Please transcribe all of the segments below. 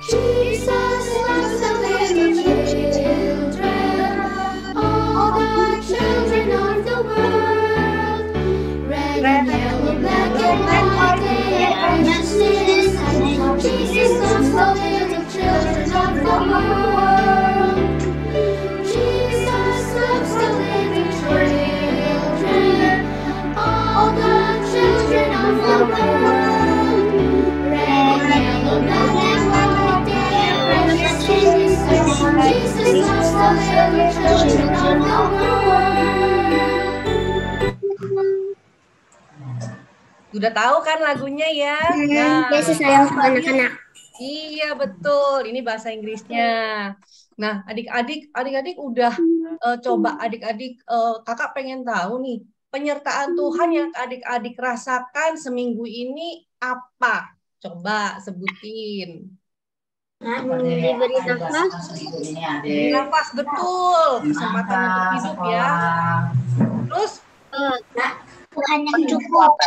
Jesus loves the little children, all the children of the world. Red and yellow, black and white, they are precious in His sight. Jesus loves the little children of the world. Jesus loves the little children, all the children of the world. Red and yellow, black and white, they are precious in His sight. Jesus loves the little children of the world. Sudah tahu kan lagunya ya? Yesus sayang sama anak-anak. Iya betul, ini bahasa Inggrisnya. Nah, adik-adik udah coba adik-adik kakak pengen tahu nih penyertaan Tuhan yang adik-adik rasakan seminggu ini apa? Coba sebutin. Diberi nafas. Diberi nafas betul, kesempatan untuk hidup ya. Terus Tuhan yang cukup.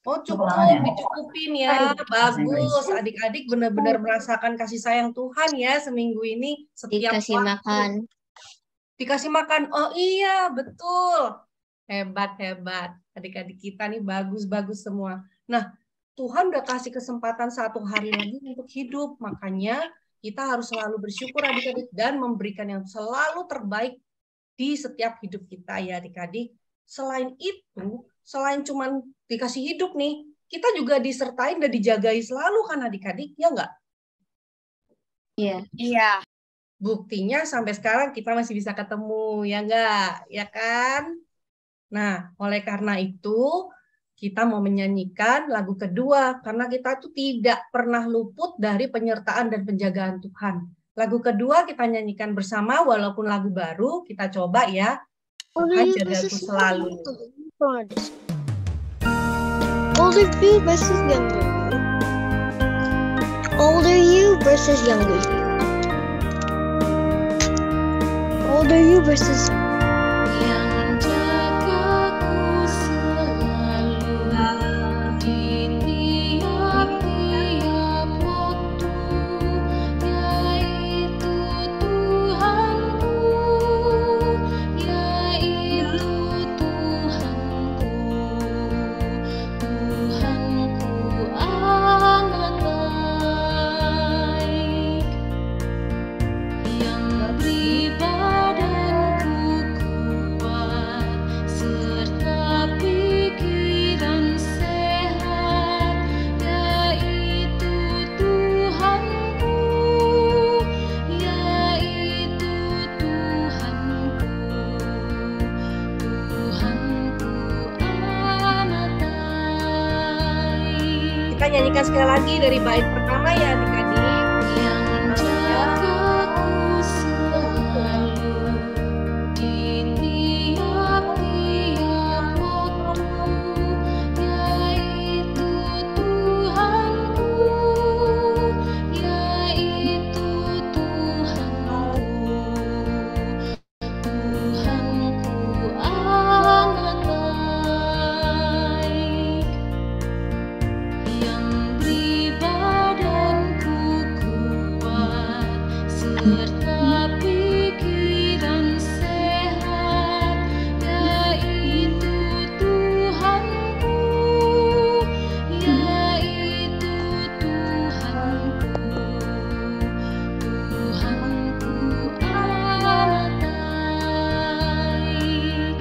oh cukup, dicukupin ya, bagus. Adik-adik benar-benar merasakan kasih sayang Tuhan ya seminggu ini setiap Dikasih waktu. makan. Dikasih makan, oh iya betul. Hebat. Adik-adik kita nih bagus semua. Nah, Tuhan udah kasih kesempatan 1 hari lagi untuk hidup. Makanya kita harus selalu bersyukur adik-adik dan memberikan yang selalu terbaik di setiap hidup kita ya adik-adik. Selain itu, selain cuman dikasih hidup nih, kita juga disertai dan dijagai selalu kan adik-adik, ya enggak? Iya. Buktinya sampai sekarang kita masih bisa ketemu, ya enggak? Ya kan? Nah, oleh karena itu, kita mau menyanyikan lagu kedua, karena kita tuh tidak pernah luput dari penyertaan dan penjagaan Tuhan. Lagu kedua kita nyanyikan bersama, walaupun lagu baru, kita coba ya. Tuhan jagaku selalu. Older you versus younger you. Older you versus younger you. Older you versus Yang jagaku selalu di tiap-tiap waktu, yaitu Tuhanku, yaitu Tuhanku. Tuhanku amat baik, yang beri badanku kuat serta pikiran sehat, yaitu Tuhanku, yaitu Tuhanku. Tuhanku amat baik. Kita nyanyikan sekali lagi dari bait pertama ya adik-adik. Yang jagaku selalu di tiap-tiap waktu, yaitu Tuhanku, yaitu Tuhanku. Tuhanku amat baik, yang beri badanku kuat serta pikiran sehat, yaitu Tuhanku, yaitu Tuhanku. Tuhanku amat baik.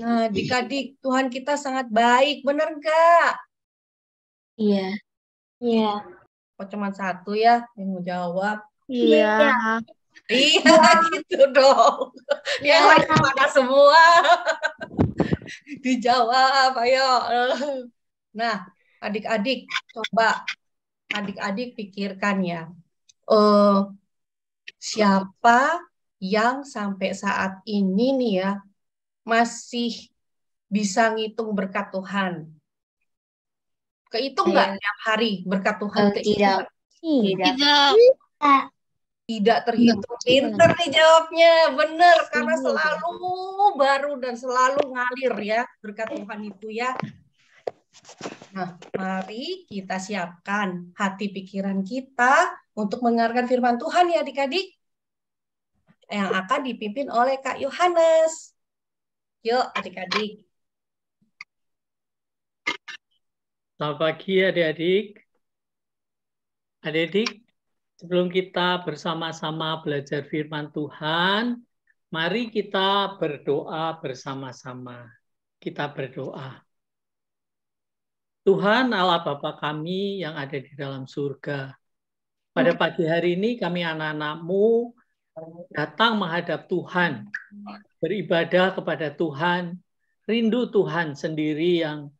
Nah, adik-adik, Tuhan kita sangat baik, bener nggak? Iya. Kok cuma satu ya yang mau jawab? Iya. Iya, gitu dong. Yang lain pada semua. Dijawab, ayo. Nah, adik-adik, coba adik-adik pikirkan ya. Siapa yang sampai saat ini nih ya masih bisa ngitung berkat Tuhan? Kehitung nggak tiap hari berkat Tuhan? Tidak. Tidak terhitung. Pinter nih jawabnya, bener, karena selalu baru dan selalu ngalir ya berkat Tuhan itu ya. Nah, mari kita siapkan hati pikiran kita untuk mendengarkan firman Tuhan ya adik-adik, yang akan dipimpin oleh Kak Yohanes. Yuk adik-adik. Selamat pagi adik-adik. Adik-adik, sebelum kita bersama-sama belajar firman Tuhan, mari kita berdoa bersama-sama. Kita berdoa. Tuhan Allah Bapa kami yang ada di dalam surga. Pada pagi hari ini kami anak-anak-Mu datang menghadap Tuhan, beribadah kepada Tuhan, rindu Tuhan sendiri yang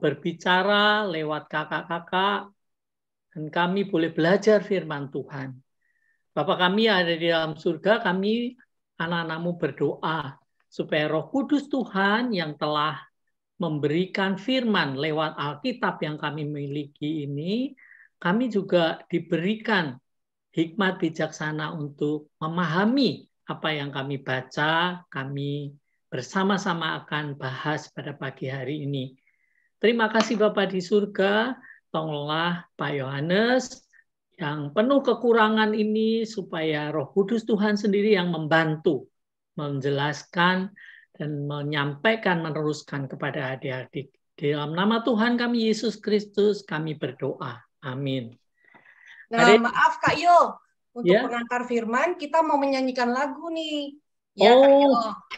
berbicara lewat kakak-kakak, dan kami boleh belajar firman Tuhan. Bapa kami yang ada di dalam surga, kami anak-anak-Mu berdoa supaya Roh Kudus Tuhan yang telah memberikan firman lewat Alkitab yang kami miliki ini, kami juga diberikan hikmat bijaksana untuk memahami apa yang kami baca, kami bersama-sama akan bahas pada pagi hari ini. Terima kasih Bapak di surga, tolonglah Pak Yohanes yang penuh kekurangan ini supaya Roh Kudus Tuhan sendiri yang membantu, menjelaskan, dan menyampaikan, meneruskan kepada adik-adik. Di dalam nama Tuhan kami Yesus Kristus kami berdoa. Amin. Nah, maaf Kak Yo, untuk pengantar firman kita mau menyanyikan lagu nih. Ya Kak Yo,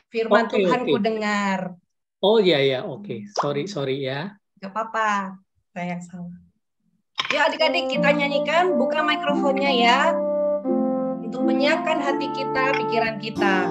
firman Tuhan ku dengar. Oh ya, oke. Sorry ya. Gak apa-apa, saya yang salah. Ya adik-adik kita nyanyikan, buka mikrofonnya ya. Untuk menyiapkan hati kita, pikiran kita.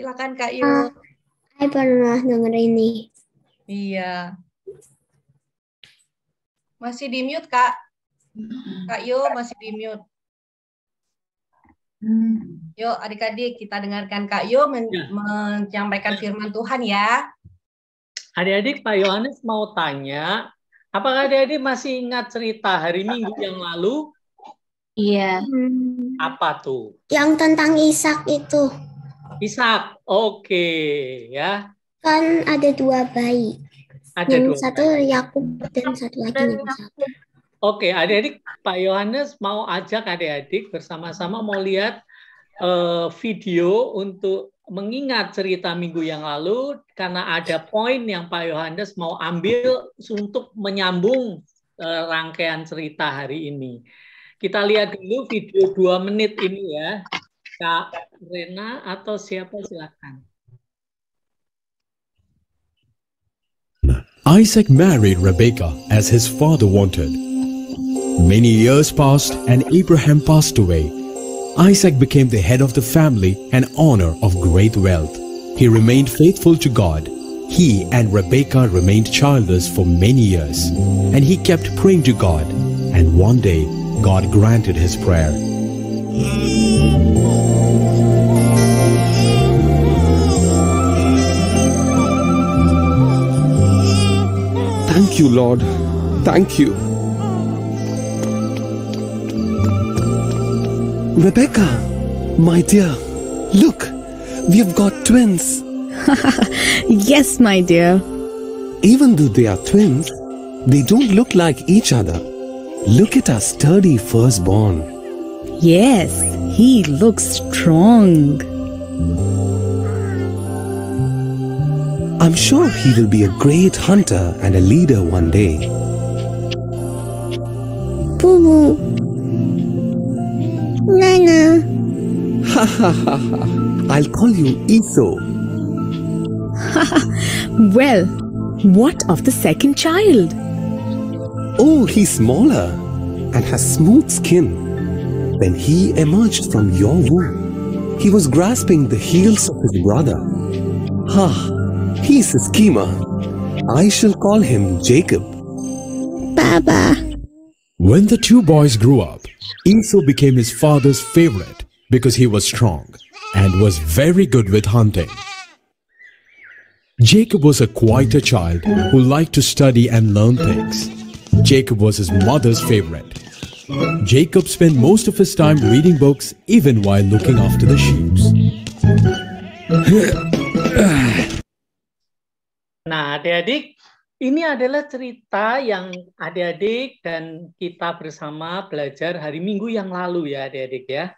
Silakan Kak Yu. Saya pernah denger ini. Iya. Masih di mute Kak. Kak Yu masih di mute. Yuk adik-adik kita dengarkan Kak Yu menyampaikan firman Tuhan ya. Adik-adik Pak Yohanes mau tanya, apakah adik-adik masih ingat cerita hari Minggu yang lalu? Iya. Apa tuh? Yang tentang Ishak itu. Ishak, oke ya. Kan ada dua bayi. Ada yang dua satu Yakub dan satu lagi Ishak. Oke, adik-adik Pak Yohanes mau ajak adik-adik bersama-sama mau lihat video untuk mengingat cerita minggu yang lalu karena ada poin yang Pak Yohanes mau ambil untuk menyambung rangkaian cerita hari ini. Kita lihat dulu video 2 menit ini ya. Kak Rena atau siapa silakan. Isaac married Rebekah as his father wanted. Many years passed and Abraham passed away. Isaac became the head of the family and owner of great wealth. He remained faithful to God. He and Rebekah remained childless for many years, and he kept praying to God. And one day, God granted his prayer. Thank you, Lord. Thank you. Rebecca, my dear, look, we've got twins. Yes, my dear. Even though they are twins, they don't look like each other. Look at our sturdy firstborn. Yes, he looks strong. I'm sure he will be a great hunter and a leader one day. Boo-boo. Nana. Ha ha ha ha. I'll call you Esau. Well, what of the second child? Oh, he's smaller and has smooth skin. When he emerged from your womb, he was grasping the heels of his brother. He's a schemer. I shall call him Jacob. Baba. When the two boys grew up, Esau became his father's favorite because he was strong and was very good with hunting. Jacob was a quieter child who liked to study and learn things. Jacob was his mother's favorite. Jacob spent most of his time reading books even while looking after the sheep. Nah, adik-adik, ini adalah cerita yang adik-adik dan kita bersama belajar hari Minggu yang lalu ya adik-adik ya.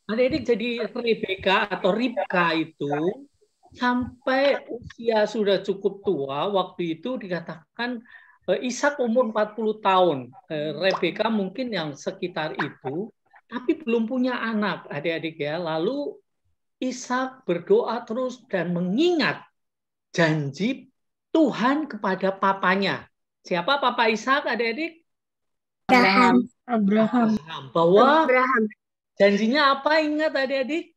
Adik-adik jadi Rebeka atau Ribka itu sampai usia sudah cukup tua, waktu itu dikatakan Ishak umur 40 tahun, Rebeka mungkin yang sekitar itu, tapi belum punya anak adik-adik ya. Lalu Ishak berdoa terus dan mengingat janji Tuhan kepada papanya. Siapa papa Ishak adik-adik? Abraham. Bahwa janjinya apa ingat adik-adik?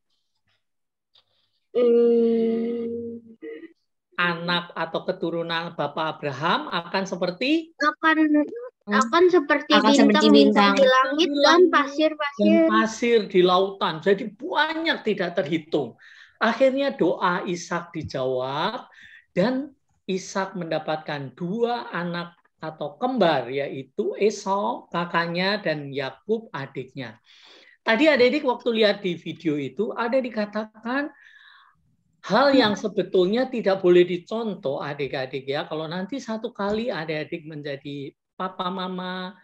Anak atau keturunan Bapak Abraham akan seperti bintang di langit dan pasir di lautan. Jadi banyak tidak terhitung. Akhirnya doa Ishak dijawab dan Ishak mendapatkan 2 anak atau kembar, yaitu Esau kakaknya dan Yakub adiknya. Tadi adik-adik waktu lihat di video itu ada dikatakan hal yang sebetulnya tidak boleh dicontoh adik-adik ya. Kalau nanti satu kali adik-adik menjadi papa mama,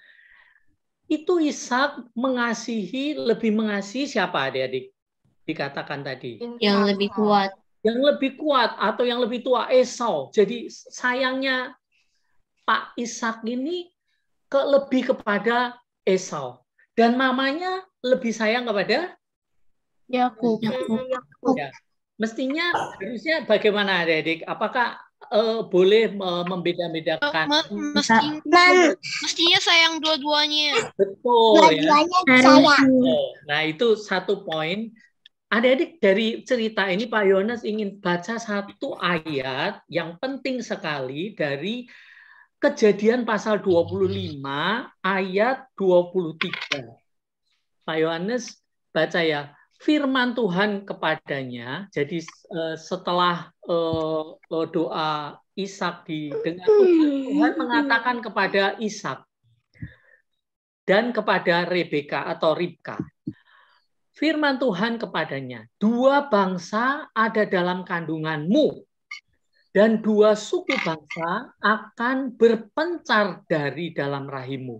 itu Ishak lebih mengasihi siapa adik-adik? Dikatakan tadi. Yang lebih kuat. Yang lebih kuat atau yang lebih tua Esau. Jadi sayangnya Pak Ishak ini lebih kepada Esau. Dan mamanya lebih sayang kepada Yakub. Ya. Mestinya harusnya bagaimana adik-adik? Apakah boleh membeda-bedakan? Mestinya sayang dua-duanya. Betul ya. sayang. Nah itu satu poin. Adik-adik dari cerita ini Pak Yohanes ingin baca satu ayat yang penting sekali dari Kejadian pasal 25 ayat 23. Pak Yohanes baca ya. Firman Tuhan kepadanya, jadi setelah doa Ishak didengar, Tuhan mengatakan kepada Ishak dan kepada Rebeka atau Ribka. Firman Tuhan kepadanya, 2 bangsa ada dalam kandunganmu, dan 2 suku bangsa akan berpencar dari dalam rahimmu.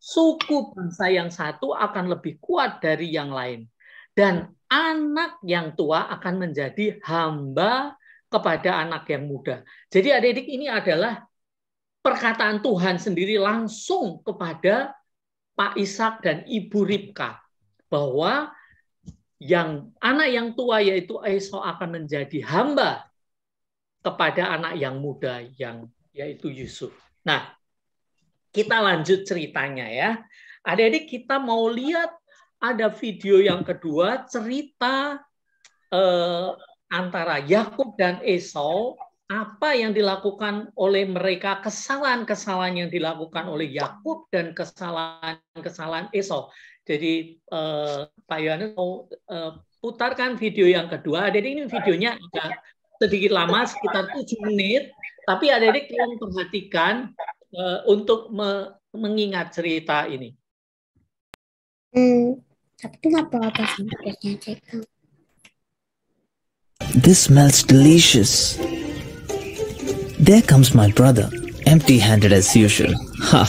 Suku bangsa yang satu akan lebih kuat dari yang lain. Dan anak yang tua akan menjadi hamba kepada anak yang muda. Jadi adik-adik ini adalah perkataan Tuhan sendiri langsung kepada Pak Ishak dan Ibu Ribka. Bahwa anak yang tua yaitu Esau akan menjadi hamba kepada anak yang muda yaitu Yusuf. Nah, kita lanjut ceritanya ya. Adik-adik kita mau lihat ada video yang kedua, cerita antara Yakub dan Esau, apa yang dilakukan oleh mereka, kesalahan-kesalahan yang dilakukan oleh Yakub dan kesalahan-kesalahan Esau. Jadi Pak Yohanes mau putarkan video yang kedua. Adik-adik ini videonya agak sedikit lama, sekitar 7 menit, tapi adik-adik tolong perhatikan untuk mengingat cerita ini. Tapi kenapa apa sampai Jacob? This smells delicious. There comes my brother, empty-handed as usual. Ha!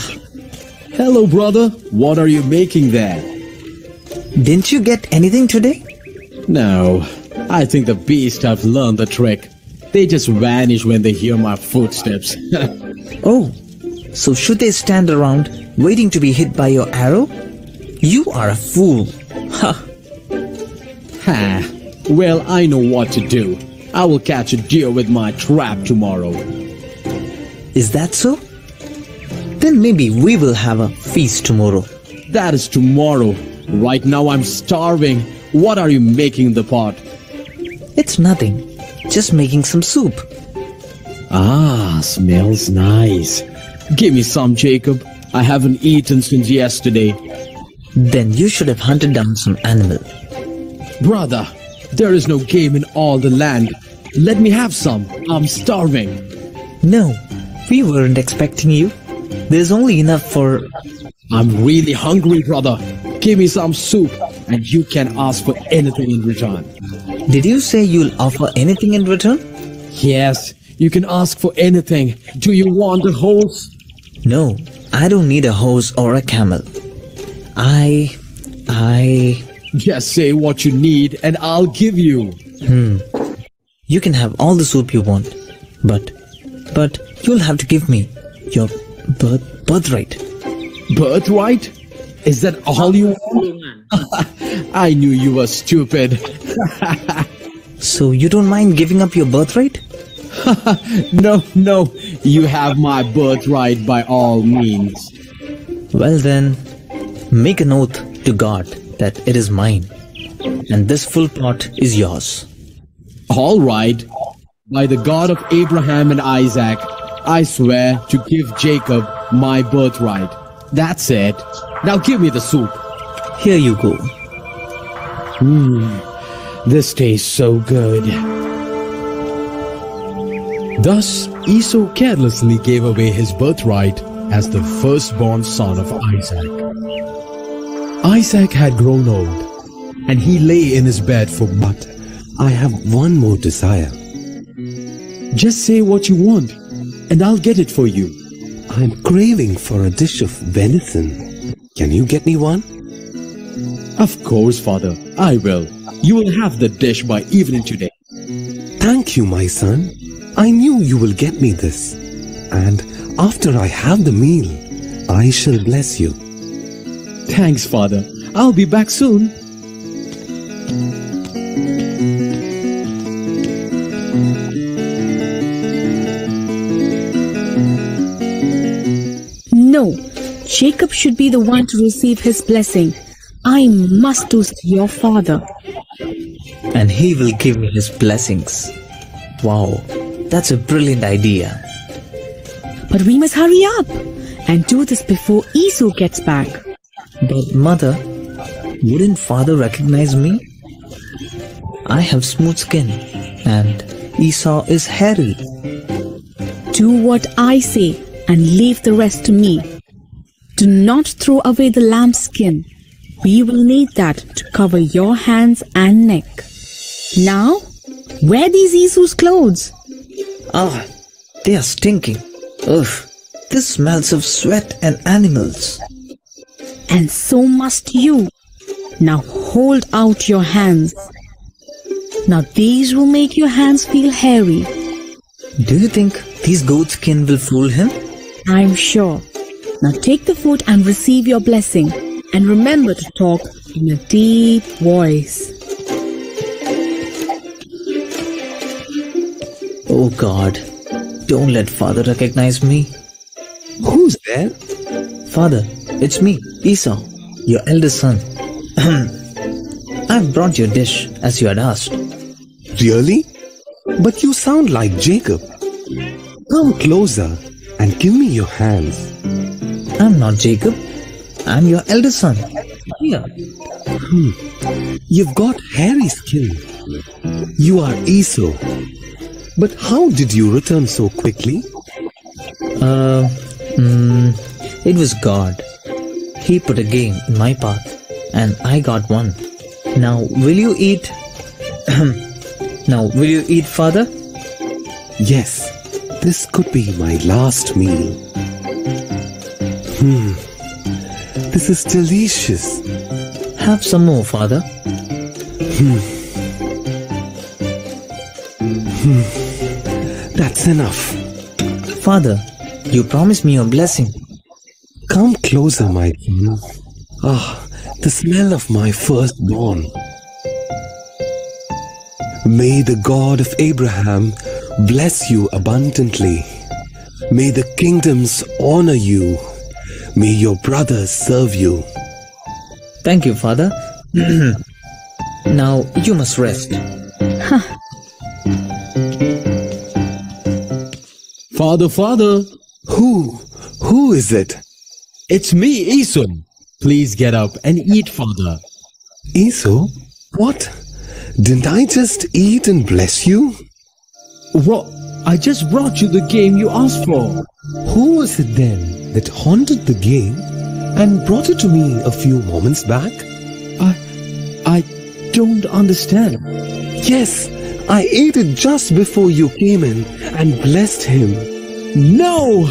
Hello, brother. What are you making there? Didn't you get anything today? No, I think the beasts have learned the trick. They just vanish when they hear my footsteps. Oh, so should they stand around waiting to be hit by your arrow? You are a fool. Ha! Ha! Well, I know what to do. I will catch a deer with my trap tomorrow. Is that so? Then maybe we will have a feast tomorrow. That is tomorrow. Right now I'm starving. What are you making in the pot? It's nothing. Just making some soup. Ah, smells nice. Give me some, Jacob. I haven't eaten since yesterday. Then you should have hunted down some animal. Brother, there is no game in all the land. Let me have some. I'm starving. No, we weren't expecting you. There's only enough for... I'm really hungry, brother. Give me some soup and you can ask for anything in return. Did you say you'll offer anything in return? Yes, you can ask for anything. Do you want a horse? No, I don't need a horse or a camel. I... Just say what you need and I'll give you. You can have all the soup you want. But you'll have to give me your birthright. Birthright? Is that all you want? I knew you were stupid. So you don't mind giving up your birthright? No, you have my birthright by all means. Well then, make an oath to God that it is mine, and this full pot is yours. All right. By the God of Abraham and Isaac, I swear to give Jacob my birthright. That's it. Now give me the soup. Here you go. This tastes so good. Thus, Esau carelessly gave away his birthright as the firstborn son of Isaac. Isaac had grown old, and he lay in his bed for But I have one more desire. Just say what you want, and I'll get it for you. I'm craving for a dish of venison. Can you get me one? Of course, father, I will. You will have the dish by evening today. Thank you, my son. I knew you will get me this. And after I have the meal, I shall bless you. Thanks, father. I'll be back soon. No, Jacob should be the one to receive his blessing. I must do your father. And he will give me his blessings. Wow, that's a brilliant idea. But we must hurry up and do this before Esau gets back. But mother, wouldn't father recognize me? I have smooth skin and Esau is hairy. Do what I say and leave the rest to me. Do not throw away the lamb's skin. We will need that to cover your hands and neck. Now, wear these Esau's clothes. Ah, they are stinking. Ugh, this smells of sweat and animals. And so must you. Now hold out your hands. Now these will make your hands feel hairy. Do you think these goat skin will fool him? I'm sure. Now take the food and receive your blessing. And remember to talk in a deep voice. Oh God, don't let father recognize me. Who's there? Father, it's me, Esau, your eldest son. I've brought your dish as you had asked. Really? But you sound like Jacob. Come closer and give me your hands. I'm not Jacob. I'm your eldest son. Here. You've got hairy skin. You are Esau. But how did you return so quickly? It was God. He put a game in my path and I got one. Now will you eat? Now will you eat, father? Yes, this could be my last meal. This is delicious. Have some more, father. That's enough. Father, you promised me your blessing. Come closer, my son. Ah, the smell of my firstborn. May the God of Abraham bless you abundantly. May the kingdoms honor you. May your brothers serve you. Thank you, Father. Now you must rest. Father, Who is it? it's me, Esau. Please get up and eat, Father. Esau? What? Didn't I just eat and bless you? What? I just brought you the game you asked for. Who was it then that haunted the game and brought it to me a few moments back? I don't understand. Yes, I ate it just before you came in and blessed him. No!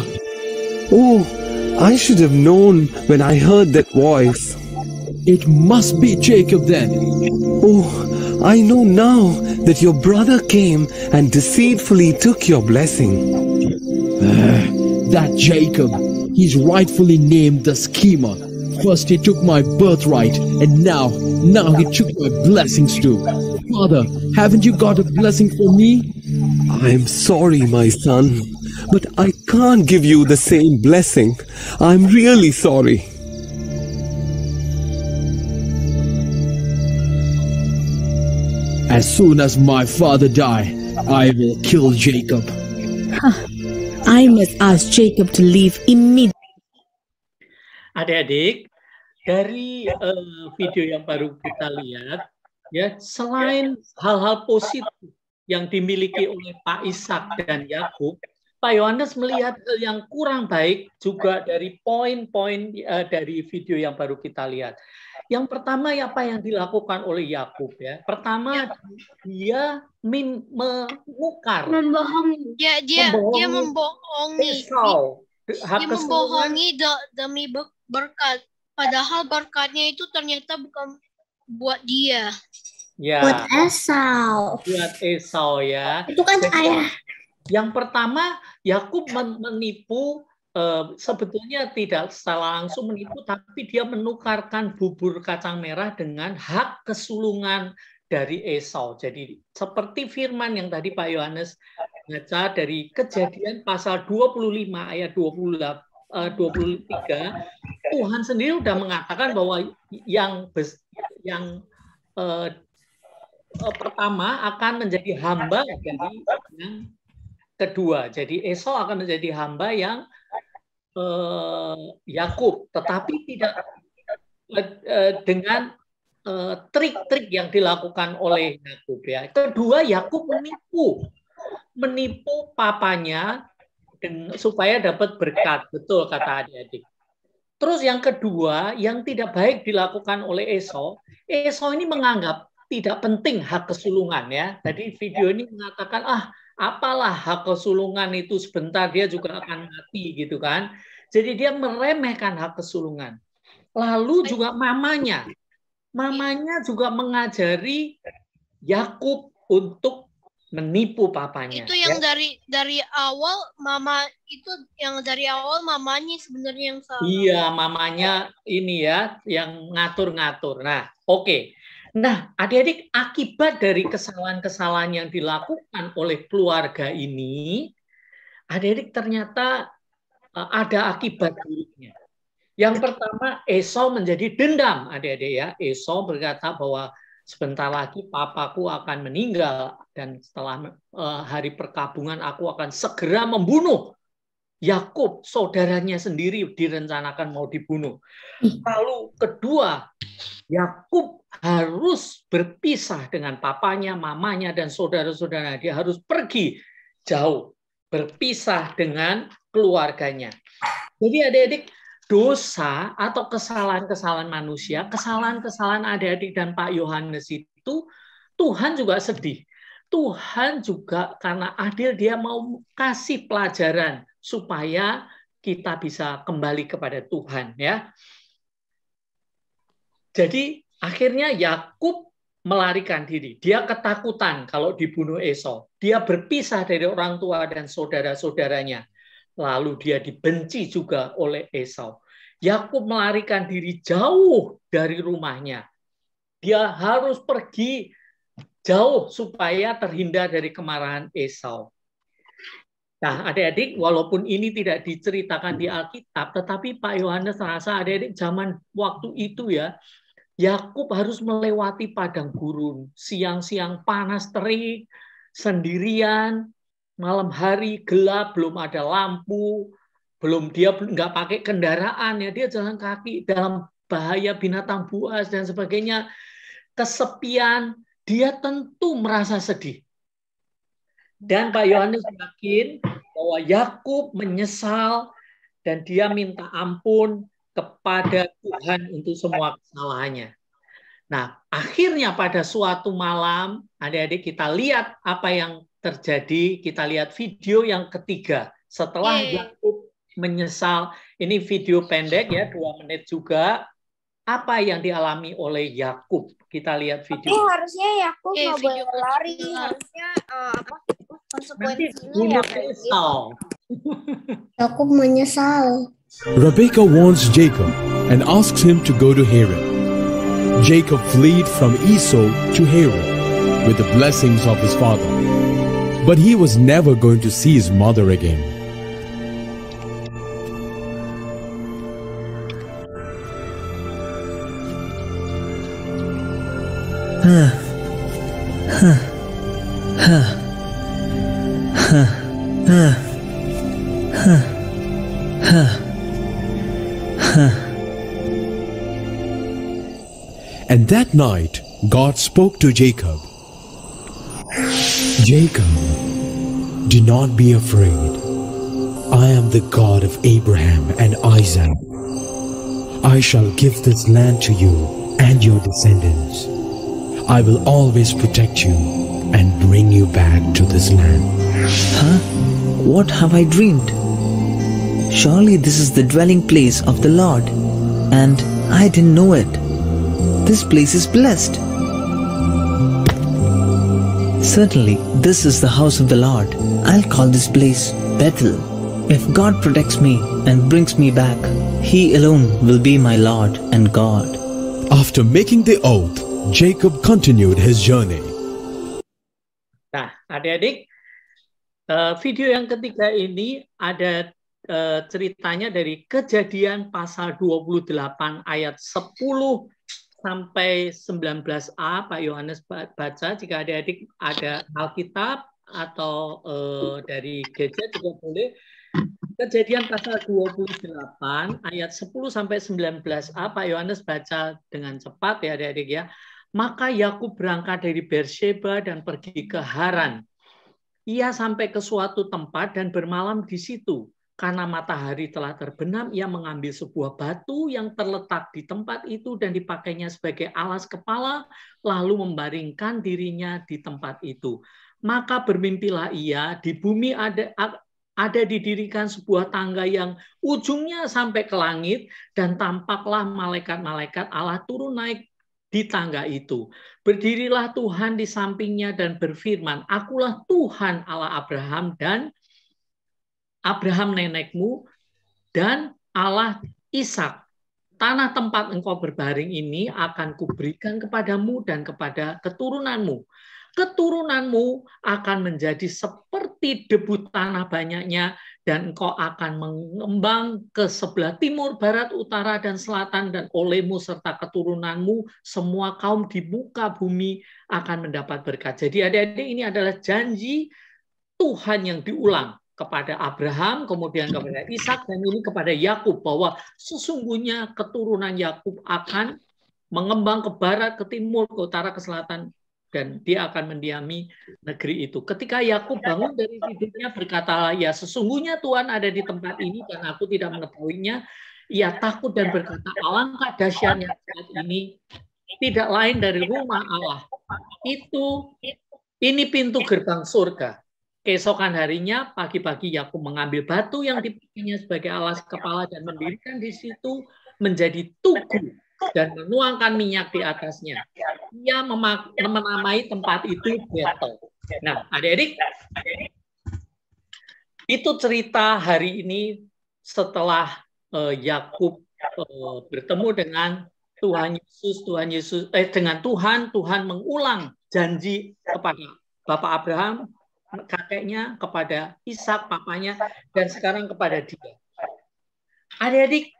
Oh, I should have known when I heard that voice. It must be Jacob then. Oh, I know now that your brother came and deceitfully took your blessing. That Jacob, he's rightfully named the schemer. First he took my birthright, and now he took my blessings too. Father, haven't you got a blessing for me? I'm sorry, my son, but I can't give you the same blessing. I'm really sorry. As soon as my father die, I will kill Jacob. I must ask Jacob to leave immediately. Adik-adik, dari video yang baru kita lihat, ya, selain hal-hal positif yang dimiliki oleh Pak Ishak dan Yakub, Pak Yohanes melihat hal yang kurang baik juga dari poin-poin dari video yang baru kita lihat. Yang pertama, apa yang dilakukan oleh Yakub, ya? Pertama, dia menukar, Membohongi. Dia membohongi. Esau. Dia membohongi demi berkat. Padahal berkatnya itu ternyata bukan buat dia. Ya, Buat Esau. buat Esau, ya. Itu kan ayah. Yang pertama, Yakub menipu, sebetulnya tidak secara langsung menipu, tapi dia menukarkan bubur kacang merah dengan hak kesulungan dari Esau. Jadi seperti firman yang tadi Pak Yohanes baca dari Kejadian pasal 25 ayat 23, Tuhan sendiri sudah mengatakan bahwa yang pertama akan menjadi hamba dari yang kedua. Jadi Esau akan menjadi hamba yang Yakub, tetapi tidak dengan trik-trik yang dilakukan oleh Yakub, ya. Kedua, Yakub menipu papanya supaya dapat berkat. Betul kata adik-adik. Terus yang kedua, yang tidak baik dilakukan oleh Esau ini menganggap tidak penting hak kesulungan, ya. Tadi video ini mengatakan, apalah hak kesulungan itu, sebentar dia juga akan mati gitu kan. Jadi dia meremehkan hak kesulungan. Lalu juga mamanya juga mengajari Yakub untuk menipu papanya. Itu yang dari awal mamanya sebenarnya yang salah. Iya, mamanya ini ya yang ngatur-ngatur. Nah, oke. Nah, adik-adik, akibat dari kesalahan-kesalahan yang dilakukan oleh keluarga ini, adik-adik ternyata ada akibat buruknya. Yang pertama, Esau menjadi dendam, adik-adik, ya. Esau berkata bahwa sebentar lagi papaku akan meninggal dan setelah hari perkabungan aku akan segera membunuh Yakub, saudaranya sendiri direncanakan mau dibunuh. Lalu kedua, Yakub harus berpisah dengan papanya, mamanya, dan saudara-saudaranya. Dia harus pergi jauh, berpisah dengan keluarganya. Jadi adik-adik, dosa atau kesalahan-kesalahan manusia, kesalahan-kesalahan adik-adik dan Pak Yohanes itu, Tuhan juga sedih. Tuhan juga karena adil, dia mau kasih pelajaran supaya kita bisa kembali kepada Tuhan, ya. Jadi akhirnya Yakub melarikan diri. Dia ketakutan kalau dibunuh Esau. Dia berpisah dari orang tua dan saudara-saudaranya. Lalu dia dibenci juga oleh Esau. Yakub melarikan diri jauh dari rumahnya. Dia harus pergi jauh supaya terhindar dari kemarahan Esau. Nah, adik-adik, walaupun ini tidak diceritakan di Alkitab, tetapi Pak Yohanes rasa adik-adik zaman waktu itu ya, Yakub harus melewati padang gurun, siang-siang panas terik, sendirian, malam hari gelap, belum ada lampu, dia nggak pakai kendaraan ya, dia jalan kaki dalam bahaya binatang buas dan sebagainya, kesepian, dia tentu merasa sedih. Dan Pak Yohanes yakin bahwa Yakub menyesal dan dia minta ampun kepada Tuhan untuk semua kesalahannya. Nah, akhirnya pada suatu malam, adik-adik kita lihat apa yang terjadi. Kita lihat video yang ketiga. Setelah Yakub menyesal, ini video pendek ya, 2 menit juga. Apa yang dialami oleh Yakub? Kita lihat video. Harusnya Yakub nggak boleh lari. Harusnya konsekuensinya Yakub menyesal. Rebekah warns Jacob and asks him to go to Haran. Jacob fled from Esau to Haran with the blessings of his father. But he was never going to see his mother again. And that night, God spoke to Jacob. Jacob, do not be afraid. I am the God of Abraham and Isaac. I shall give this land to you and your descendants. I will always protect you and bring you back to this land. Huh? What have I dreamed? Surely this is the dwelling place of the Lord, and I didn't know it. This place is blessed. Certainly, this is the house of the Lord. I'll call this place Bethel. If God protects me and brings me back, He alone will be my Lord and God. After making the oath, Jacob continued his journey. Nah, adik-adik, video yang ketiga ini ada ceritanya dari Kejadian pasal 28 ayat 10 sampai 19a. Pak Yohanes baca, jika adik-adik ada Alkitab atau dari gadget juga boleh. Kejadian pasal 28 ayat 10 sampai 19a. Pak Yohanes baca dengan cepat ya adik-adik ya. Maka Yakub berangkat dari Beersheba dan pergi ke Haran. Ia sampai ke suatu tempat dan bermalam di situ. Karena matahari telah terbenam, ia mengambil sebuah batu yang terletak di tempat itu dan dipakainya sebagai alas kepala, lalu membaringkan dirinya di tempat itu. Maka bermimpilah ia, di bumi ada didirikan sebuah tangga yang ujungnya sampai ke langit, dan tampaklah malaikat-malaikat Allah turun naik di tangga itu. Berdirilah Tuhan di sampingnya dan berfirman, Akulah Tuhan Allah Abraham dan Abraham nenekmu dan Allah Ishak. Tanah tempat engkau berbaring ini akan kuberikan kepadamu dan kepada keturunanmu. Keturunanmu akan menjadi seperti debu tanah banyaknya, dan engkau akan mengembang ke sebelah timur, barat, utara, dan selatan, dan olehmu serta keturunanmu semua kaum di muka bumi akan mendapat berkat. Jadi adik-adik, ini adalah janji Tuhan yang diulang kepada Abraham, kemudian kepada Ishak, dan ini kepada Yakub, bahwa sesungguhnya keturunan Yakub akan mengembang ke barat, ke timur, ke utara, ke selatan, dan dia akan mendiami negeri itu. Ketika Yakub bangun dari tidurnya, berkatalah, ya sesungguhnya Tuhan ada di tempat ini dan aku tidak mengetahuinya. Ia takut dan berkata, alangkah dahsyatnya saat ini, tidak lain dari rumah Allah. Ini pintu gerbang surga. Keesokan harinya, pagi-pagi Yakub mengambil batu yang dipakainya sebagai alas kepala dan mendirikan di situ menjadi tugu dan menuangkan minyak di atasnya. Ia menamai tempat itu Bethel. Nah, adik-adik, itu cerita hari ini setelah Yakub bertemu dengan Tuhan Yesus, dengan Tuhan mengulang janji kepada Bapak Abraham, kakeknya, kepada Ishak, papanya, dan sekarang kepada dia. Adik-adik,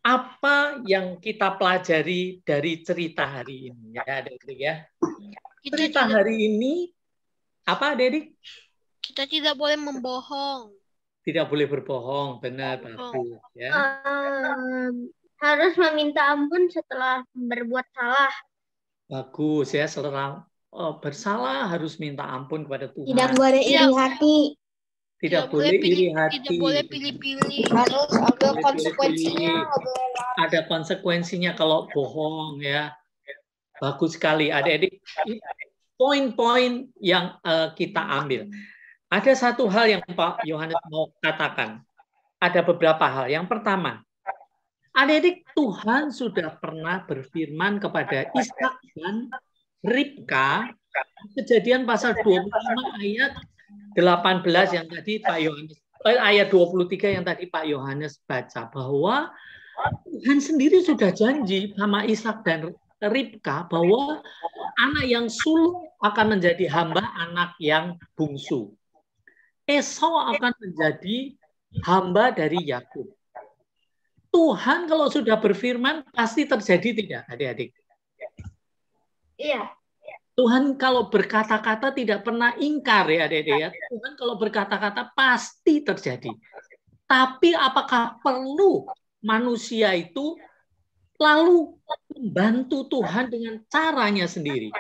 apa yang kita pelajari dari cerita hari ini? Ya, adik-adik ya. Cerita hari ini, apa adik-adik? Kita tidak boleh membohong. Tidak boleh berbohong, benar, bagus. Ya. Harus meminta ampun setelah berbuat salah. Bagus ya, setelah bersalah harus minta ampun kepada Tuhan. Tidak boleh iri hati. Tidak boleh iri hati. Tidak boleh pilih-pilih. Harus ada konsekuensinya. Ada konsekuensinya kalau bohong ya. Bagus sekali, adik-adik. Poin-poin yang kita ambil. Ada satu hal yang Pak Yohanes mau katakan. Ada beberapa hal. Yang pertama, adik-adik, Tuhan sudah pernah berfirman kepada Ishak dan Ribka, Kejadian pasal 25 ayat 18 yang tadi Pak Yohanes, ayat 23 yang tadi Pak Yohanes baca, bahwa Tuhan sendiri sudah janji sama Ishak dan Ribka bahwa anak yang sulung akan menjadi hamba anak yang bungsu. Esau akan menjadi hamba dari Yakub. Tuhan kalau sudah berfirman pasti terjadi, tidak adik-adik? Iya. Tuhan kalau berkata-kata tidak pernah ingkar ya adik-adik ya. Tuhan kalau berkata-kata pasti terjadi. Tapi apakah perlu manusia itu lalu membantu Tuhan dengan caranya sendiri?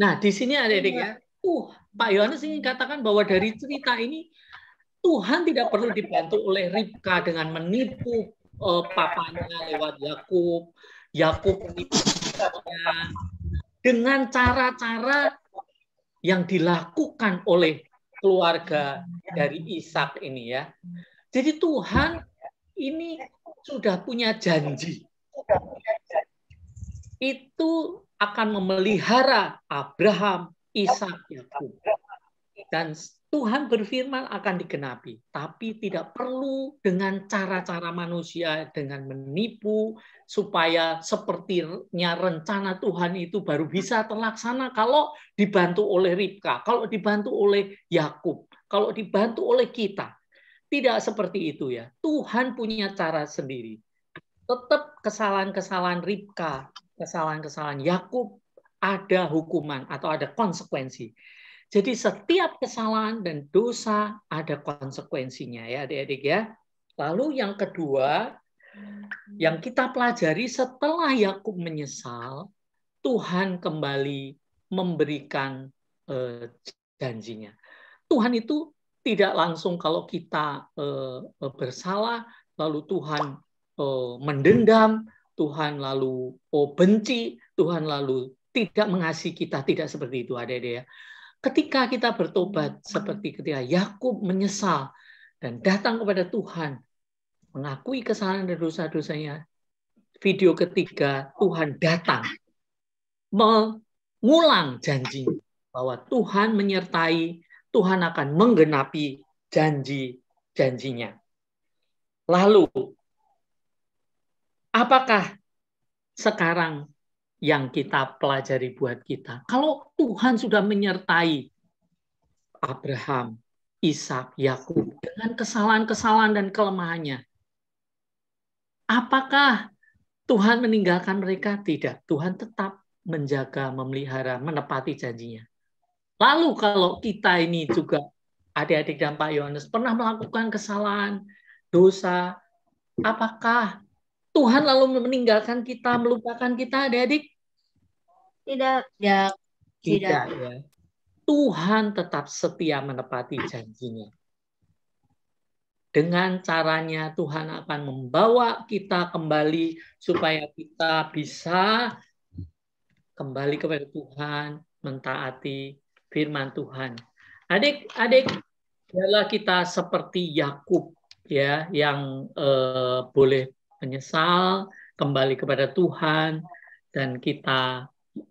Nah, di sini adik-adik ya. Pak Yohanes ingin katakan bahwa dari cerita ini Tuhan tidak perlu dibantu oleh Ribka dengan menipu papanya lewat Yakub. Yakub menipu papanya dengan cara-cara yang dilakukan oleh keluarga dari Ishak ini ya. Jadi Tuhan ini sudah punya janji. Itu akan memelihara Abraham, Ishak, Yakub. Dan Tuhan berfirman akan digenapi, tapi tidak perlu dengan cara-cara manusia, dengan menipu, supaya sepertinya rencana Tuhan itu baru bisa terlaksana kalau dibantu oleh Ribka, kalau dibantu oleh Yakub, kalau dibantu oleh kita. Tidak seperti itu ya. Tuhan punya cara sendiri. Tetap kesalahan-kesalahan Ribka, kesalahan-kesalahan Yakub, ada hukuman atau ada konsekuensi. Jadi setiap kesalahan dan dosa ada konsekuensinya ya adik-adik ya. Lalu yang kedua yang kita pelajari, setelah Yakub menyesal, Tuhan kembali memberikan janjinya. Tuhan itu tidak langsung kalau kita bersalah lalu Tuhan mendendam, Tuhan lalu benci, Tuhan lalu tidak mengasihi kita, tidak seperti itu adik-adik ya. Ketika kita bertobat seperti ketika Yakub menyesal dan datang kepada Tuhan, mengakui kesalahan dan dosa-dosanya, video ketiga Tuhan datang mengulang janji bahwa Tuhan menyertai, Tuhan akan menggenapi janji-janjinya. Lalu, apakah sekarang yang kita pelajari buat kita? Kalau Tuhan sudah menyertai Abraham, Ishak, Yakub dengan kesalahan-kesalahan dan kelemahannya, apakah Tuhan meninggalkan mereka? Tidak. Tuhan tetap menjaga, memelihara, menepati janjinya. Lalu kalau kita ini juga, adik-adik dan Pak Yohanes, pernah melakukan kesalahan, dosa, apakah Tuhan lalu meninggalkan kita, melupakan kita, adik-adik? Tidak. Ya, tidak. Ya. Tuhan tetap setia menepati janjinya. Dengan caranya Tuhan akan membawa kita kembali supaya kita bisa kembali kepada Tuhan, mentaati firman Tuhan. Adik-adik, biarlah kita seperti Yakub ya, yang boleh menyesal, kembali kepada Tuhan, dan kita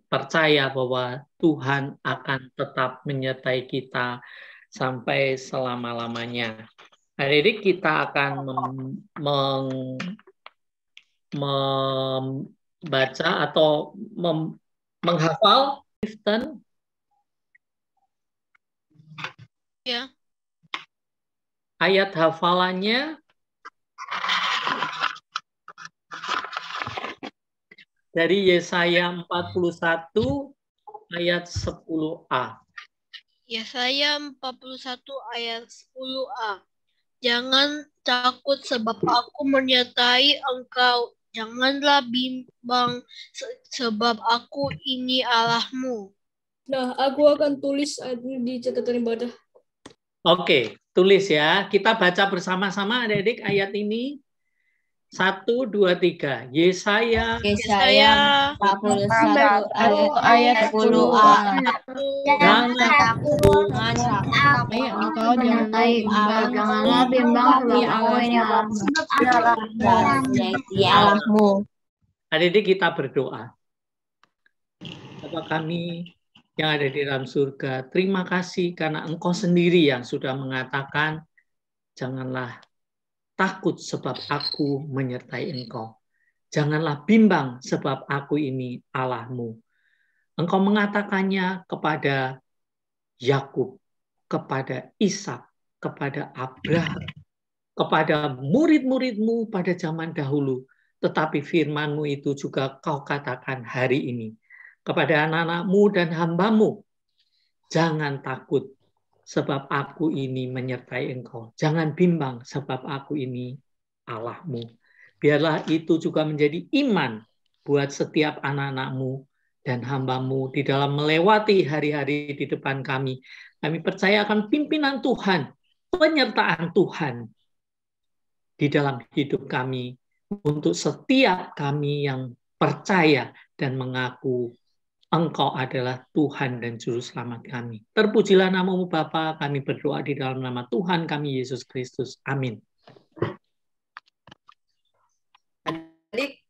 percaya bahwa Tuhan akan tetap menyertai kita sampai selama-lamanya. Adik-adik, kita akan membaca atau menghafal Kristen Ya. Ayat hafalannya dari Yesaya 41 ayat 10a. Yesaya 41 ayat 10a. Jangan takut sebab aku menyertai engkau. Janganlah bimbang sebab aku ini Allahmu. Nah, aku akan tulis di catatan ibadah. Oke, tulis ya. Kita baca bersama-sama adik-adik ayat ini. 1, 2, 3. Yesaya 41 ayat 10a. Jangan takut, engkau janganlah bimbang sebab aku ini Allahmu. Adik-adik kita berdoa. Bapa kami yang ada di dalam surga, terima kasih karena Engkau sendiri yang sudah mengatakan, janganlah takut sebab aku menyertai engkau. Janganlah bimbang sebab aku ini Allahmu. Engkau mengatakannya kepada Yakub, kepada Ishak, kepada Abraham, kepada murid-muridmu pada zaman dahulu. Tetapi firman-Mu itu juga kau katakan hari ini kepada anak-anak-Mu dan hamba-Mu. Jangan takut sebab aku ini menyertai engkau. Jangan bimbang sebab aku ini Allahmu. Biarlah itu juga menjadi iman buat setiap anak-anak-Mu dan hamba-Mu di dalam melewati hari-hari di depan kami. Kami percaya akan pimpinan Tuhan, penyertaan Tuhan di dalam hidup kami untuk setiap kami yang percaya dan mengaku Engkau adalah Tuhan dan Juru Selamat kami. Terpujilah nama-Mu Bapa, kami berdoa di dalam nama Tuhan kami Yesus Kristus. Amin. Adik,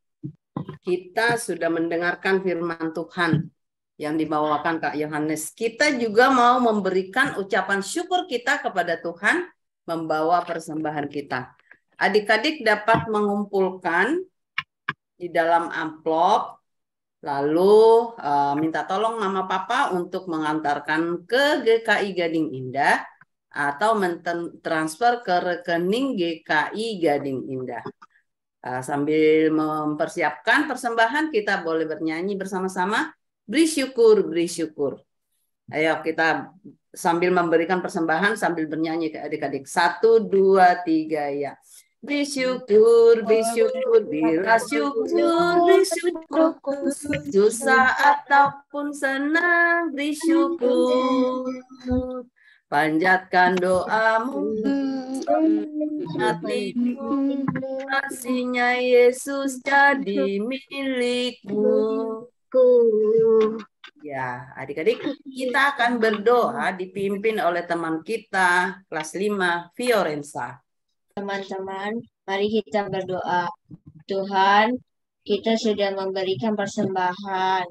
kita sudah mendengarkan firman Tuhan yang dibawakan Kak Yohanes. Kita juga mau memberikan ucapan syukur kita kepada Tuhan, membawa persembahan kita. Adik-adik dapat mengumpulkan di dalam amplop, lalu minta tolong Mama Papa untuk mengantarkan ke GKI Gading Indah atau mentransfer ke rekening GKI Gading Indah. Sambil mempersiapkan persembahan, kita boleh bernyanyi bersama-sama. Beri syukur, beri syukur. Ayo kita sambil memberikan persembahan, sambil bernyanyi ke adik-adik. 1, 2, 3, ya. Beri syukur, bila syukur, beri syukur. Susah ataupun senang, beri syukur. Panjatkan doamu, hatimu, kasihnya Yesus jadi milikmu. Ya, adik-adik, kita akan berdoa dipimpin oleh teman kita, kelas 5, Fiorenza. Teman-teman, mari kita berdoa. Tuhan, kita sudah memberikan persembahan.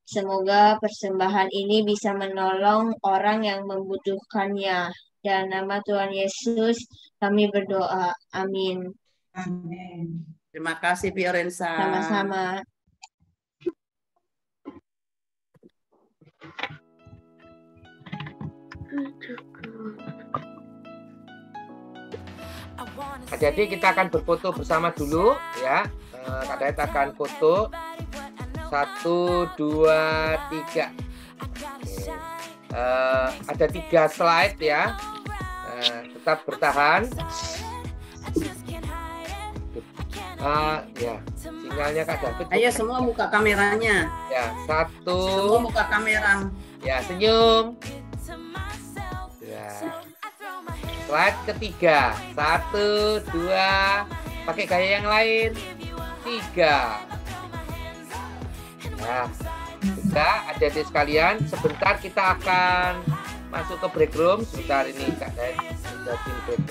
Semoga persembahan ini bisa menolong orang yang membutuhkannya. Dalam nama Tuhan Yesus, kami berdoa. Amin. Amin. Terima kasih, Fiorenza. Sama-sama. Jadi kita akan berfoto bersama dulu ya. Kak Dayat akan foto 1, 2, 3. Ada 3 slide ya. Tetap bertahan. Ya, sinyalnya Kak David. Ayo semua buka kameranya. Ya, 1. Semua buka kamera. Ya, senyum. Ya. Slide ketiga. 1, 2. Pakai gaya yang lain. 3. Nah, sudah adik-adik sekalian. Sebentar kita akan masuk ke break room. Sebentar ini Kak Dayat sudah tim break.